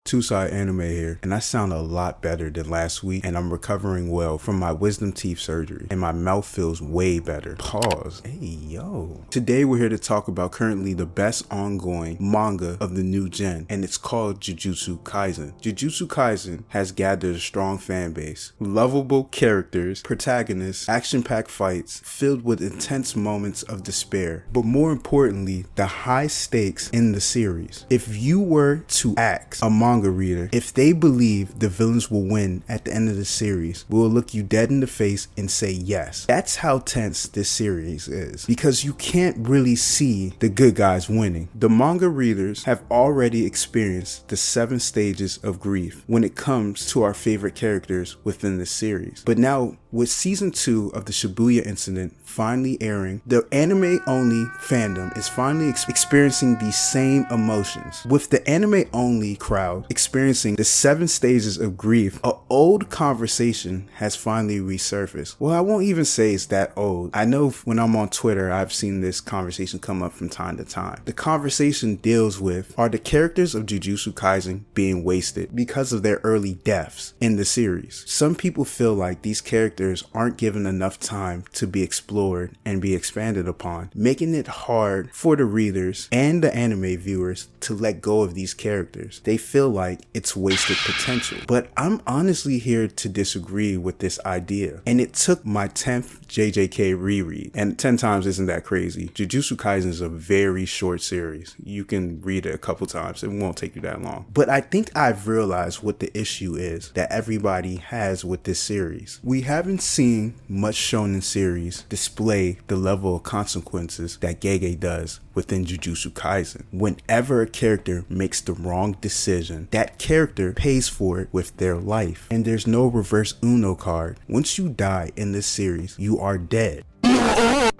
Two-Side Anime here, and I sound a lot better than last week, and I'm recovering well from my wisdom teeth surgery, and my mouth feels way better. Pause. Hey, yo. Today we're here to talk about currently the best ongoing manga of the new gen, and it's called Jujutsu Kaisen. Jujutsu Kaisen has gathered a strong fan base, lovable characters, protagonists, action-packed fights, filled with intense moments of despair, but more importantly, the high stakes in the series. If you were to ask a manga reader if they believe the villains will win at the end of the series, will look you dead in the face and say yes. That's how tense this series is, because you can't really see the good guys winning. The manga readers have already experienced the 7 stages of grief when it comes to our favorite characters within this series. But now, with season 2 of the Shibuya incident finally airing, the anime-only fandom is finally experiencing these same emotions. With the anime-only crowd experiencing the 7 stages of grief, an old conversation has finally resurfaced. Well, I won't even say it's that old. I know when I'm on Twitter, I've seen this conversation come up from time to time. The conversation deals with, are the characters of Jujutsu Kaisen being wasted because of their early deaths in the series? Some people feel like these characters aren't given enough time to be explored and be expanded upon, making it hard for the readers and the anime viewers to let go of these characters. They feel like it's wasted potential. But I'm honestly here to disagree with this idea. And it took my 10th JJK reread, and 10 times isn't that crazy. Jujutsu Kaisen is a very short series. You can read it a couple times. It won't take you that long. But I think I've realized what the issue is that everybody has with this series. We haven't seen much shonen series display the level of consequences that Gege does within Jujutsu Kaisen. Whenever a character makes the wrong decision, that character pays for it with their life. And there's no reverse Uno card. Once you die in this series, you are dead.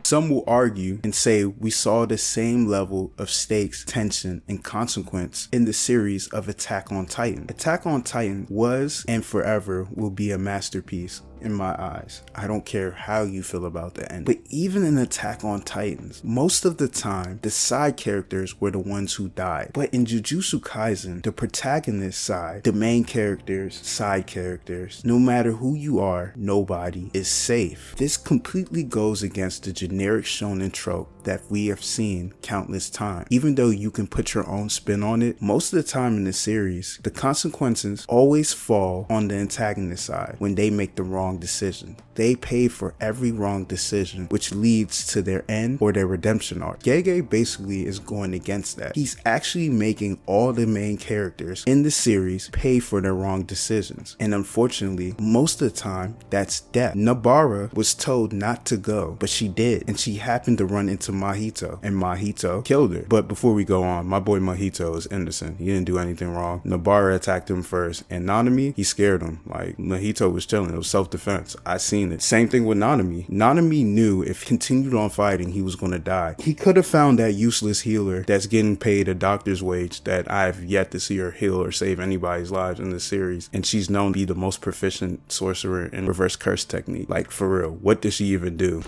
Some will argue and say we saw the same level of stakes, tension, and consequence in the series of Attack on Titan. Attack on Titan was and forever will be a masterpiece in my eyes. I don't care how you feel about the end. But even in Attack on Titans, most of the time, the side characters were the ones who died. But in Jujutsu Kaisen, the protagonist side, the main characters, side characters, no matter who you are, nobody is safe. This completely goes against the generic shonen trope that we have seen countless times. Even though you can put your own spin on it, most of the time in the series, the consequences always fall on the antagonist side when they make the wrong decision. They pay for every wrong decision, which leads to their end or their redemption arc. Gege basically is going against that. He's actually making all the main characters in the series pay for their wrong decisions. And unfortunately, most of the time, that's death. Nabara was told not to go, but she did. And she happened to run into Mahito, and Mahito killed her. But before we go on, my boy Mahito is innocent. He didn't do anything wrong. Nabara attacked him first, and Nanami, he scared him. Like, Mahito was chilling. It was self-defense. I seen it. Same thing with Nanami. Nanami knew if he continued on fighting, he was going to die. He could have found that useless healer that's getting paid a doctor's wage that I've yet to see her heal or save anybody's lives in the series, and she's known to be the most proficient sorcerer in reverse curse technique. Like, for real, what does she even do?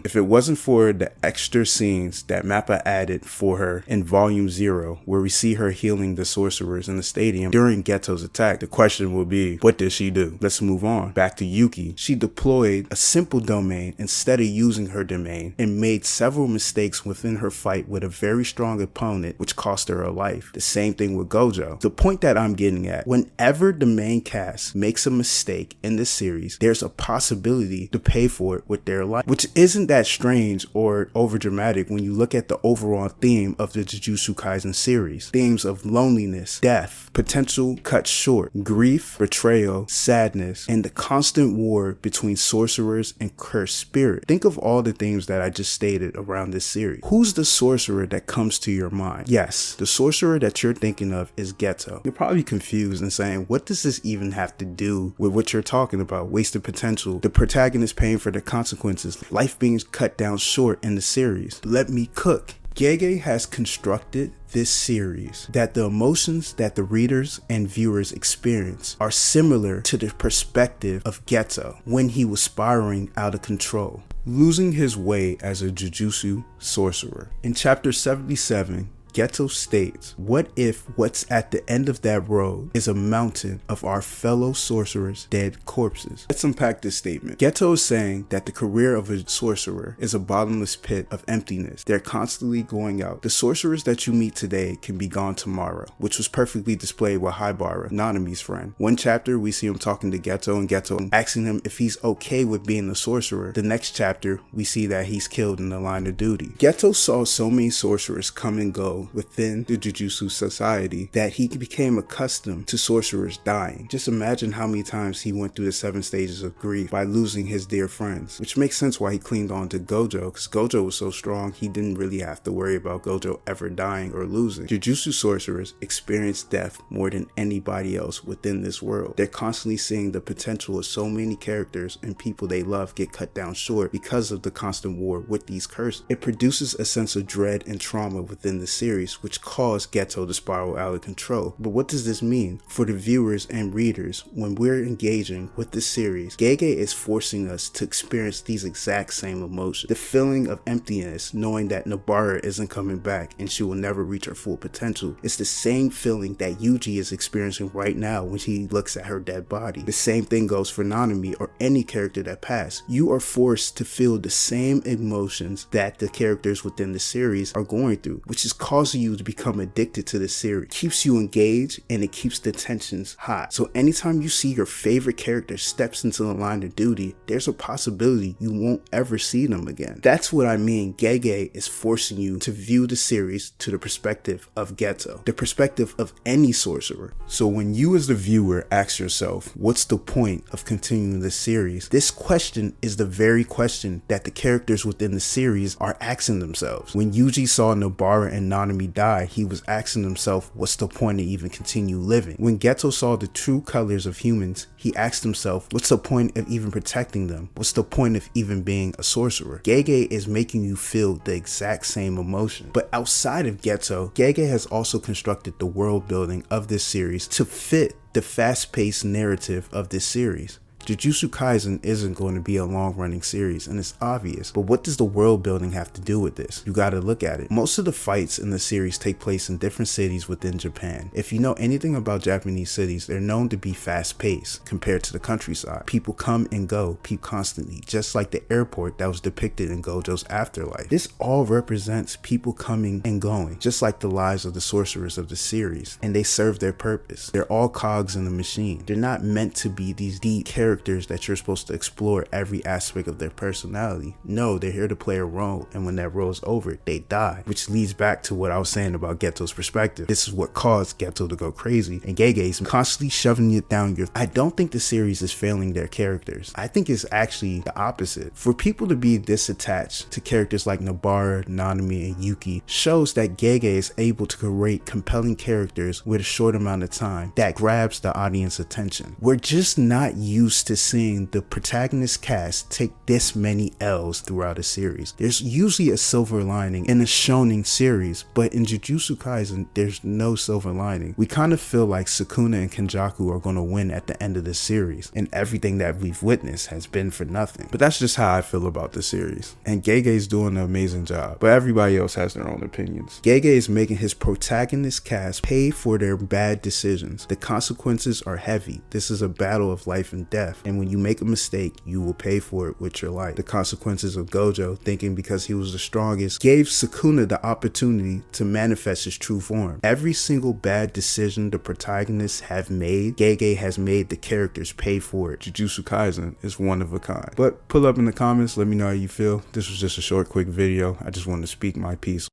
If it wasn't for the extra scenes that Mappa added for her in Volume 0, where we see her healing the sorcerers in the stadium during Geto's attack, the question will be, what did she do? Let's move on. Back to Yuki. She deployed a simple domain instead of using her domain and made several mistakes within her fight with a very strong opponent, which cost her her life. The same thing with Gojo. The point that I'm getting at, whenever the main cast makes a mistake in the series, there's a possibility to pay for it with their life, which isn't that strange or overdramatic when you look at the overall theme of the Jujutsu Kaisen series. Themes of loneliness, death, potential cut short, grief, betrayal, sadness, and the constant war between sorcerers and cursed spirit. Think of all the themes that I just stated around this series. Who's the sorcerer that comes to your mind? Yes, the sorcerer that you're thinking of is Geto. You're probably confused and saying, what does this even have to do with what you're talking about? Wasted potential, the protagonist paying for the consequences, life being cut down short in the series. Let me cook. Gege has constructed this series that the emotions that the readers and viewers experience are similar to the perspective of Geto when he was spiraling out of control, losing his way as a Jujutsu sorcerer. In chapter 77, Geto states, what if what's at the end of that road is a mountain of our fellow sorcerers' dead corpses? Let's unpack this statement. Geto is saying that the career of a sorcerer is a bottomless pit of emptiness. They're constantly going out. The sorcerers that you meet today can be gone tomorrow, which was perfectly displayed with Haibara, Nanami's friend. One chapter, we see him talking to Geto and Geto asking him if he's okay with being a sorcerer. The next chapter, we see that he's killed in the line of duty. Geto saw so many sorcerers come and go within the Jujutsu society that he became accustomed to sorcerers dying. Just imagine how many times he went through the 7 stages of grief by losing his dear friends, which makes sense why he clinged on to Gojo, because Gojo was so strong he didn't really have to worry about Gojo ever dying or losing. Jujutsu sorcerers experience death more than anybody else within this world. They're constantly seeing the potential of so many characters and people they love get cut down short because of the constant war with these curses. It produces a sense of dread and trauma within the series, which caused Geto to spiral out of control. But what does this mean for the viewers and readers? When we're engaging with the series, Gege is forcing us to experience these exact same emotions. The feeling of emptiness, knowing that Nobara isn't coming back and she will never reach her full potential. It's the same feeling that Yuji is experiencing right now when he looks at her dead body. The same thing goes for Nanami or any character that passed. You are forced to feel the same emotions that the characters within the series are going through, which is causing you to become addicted to the series. It keeps you engaged and it keeps the tensions hot. So anytime you see your favorite character steps into the line of duty, there's a possibility you won't ever see them again. That's what I mean. Gege is forcing you to view the series to the perspective of Geto, the perspective of any sorcerer. So when you as the viewer ask yourself, what's the point of continuing the series? This question is the very question that the characters within the series are asking themselves. When Yuji saw Nobara and Nanami die, he was asking himself, what's the point of even continue living? When Geto saw the true colors of humans, he asked himself, what's the point of even protecting them? What's the point of even being a sorcerer? Gege is making you feel the exact same emotion. But outside of Geto, Gege has also constructed the world building of this series to fit the fast-paced narrative of this series. Jujutsu Kaisen isn't going to be a long-running series, and it's obvious, but what does the world building have to do with this? You gotta look at it. Most of the fights in the series take place in different cities within Japan. If you know anything about Japanese cities, they're known to be fast-paced compared to the countryside. People come and go, constantly, just like the airport that was depicted in Gojo's afterlife. This all represents people coming and going, just like the lives of the sorcerers of the series, and they serve their purpose. They're all cogs in the machine. They're not meant to be these deep characters that you're supposed to explore every aspect of their personality. No, they're here to play a role, and when that role's over, they die, which leads back to what I was saying about Geto's perspective. This is what caused Geto to go crazy, and Gege's constantly shoving it down your... I don't think the series is failing their characters. I think it's actually the opposite. For people to be this attached to characters like Nobara, Nanami, and Yuki shows that Gege is able to create compelling characters with a short amount of time that grabs the audience attention. We're just not used to seeing the protagonist cast take this many L's throughout a series. There's usually a silver lining in a shonen series, but in Jujutsu Kaisen, there's no silver lining. We kind of feel like Sukuna and Kenjaku are going to win at the end of the series, and everything that we've witnessed has been for nothing. But that's just how I feel about the series, and Gege's doing an amazing job, but everybody else has their own opinions. Gege is making his protagonist cast pay for their bad decisions. The consequences are heavy. This is a battle of life and death. And when you make a mistake, you will pay for it with your life. The consequences of Gojo, thinking because he was the strongest, gave Sukuna the opportunity to manifest his true form. Every single bad decision the protagonists have made, Gege has made the characters pay for it. Jujutsu Kaisen is one of a kind. But pull up in the comments, let me know how you feel. This was just a short, quick video. I just wanted to speak my piece.